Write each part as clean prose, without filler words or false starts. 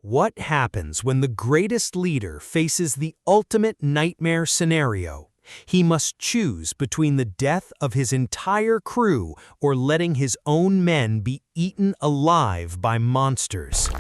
What happens when the greatest leader faces the ultimate nightmare scenario? He must choose between the death of his entire crew or letting his own men be eaten alive by monsters.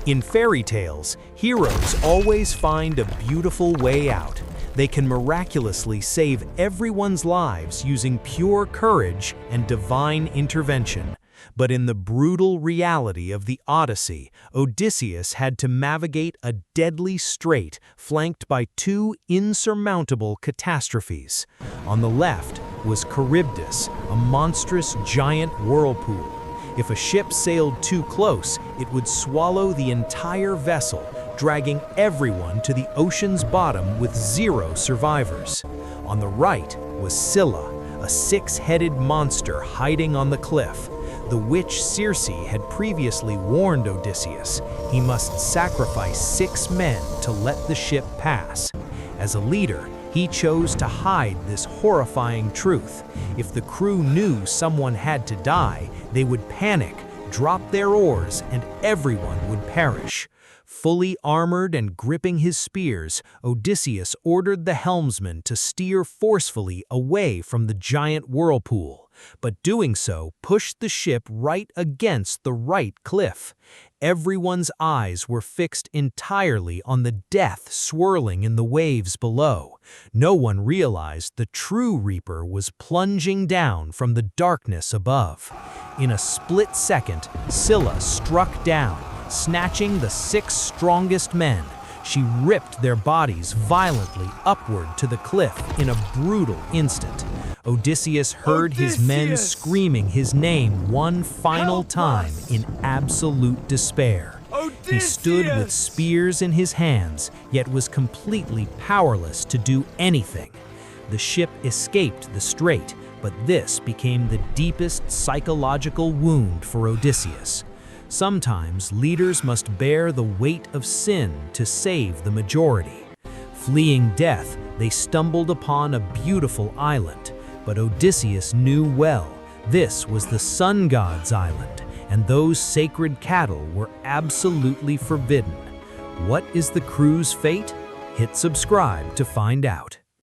In fairy tales, heroes always find a beautiful way out. They can miraculously save everyone's lives using pure courage and divine intervention. But in the brutal reality of the Odyssey, Odysseus had to navigate a deadly strait flanked by two insurmountable catastrophes. On the left was Charybdis, a monstrous giant whirlpool. If a ship sailed too close, it would swallow the entire vessel, dragging everyone to the ocean's bottom with zero survivors. On the right was Scylla, a six-headed monster hiding on the cliff. The witch Circe had previously warned Odysseus he must sacrifice 6 men to let the ship pass. As a leader, he chose to hide this horrifying truth. If the crew knew someone had to die, they would panic, drop their oars, and everyone would perish. Fully armored and gripping his spears, Odysseus ordered the helmsman to steer forcefully away from the giant whirlpool. But doing so pushed the ship right against the right cliff. Everyone's eyes were fixed entirely on the death swirling in the waves below. No one realized the true reaper was plunging down from the darkness above. In a split second, Scylla struck down, snatching the 6 strongest men. She ripped their bodies violently upward to the cliff in a brutal instant. Odysseus heard his men screaming his name one final time in absolute despair. He stood with spears in his hands, yet was completely powerless to do anything. The ship escaped the strait, but this became the deepest psychological wound for Odysseus. Sometimes leaders must bear the weight of sin to save the majority. Fleeing death, they stumbled upon a beautiful island, but Odysseus knew well this was the sun god's island, and those sacred cattle were absolutely forbidden. What is the crew's fate? Hit subscribe to find out.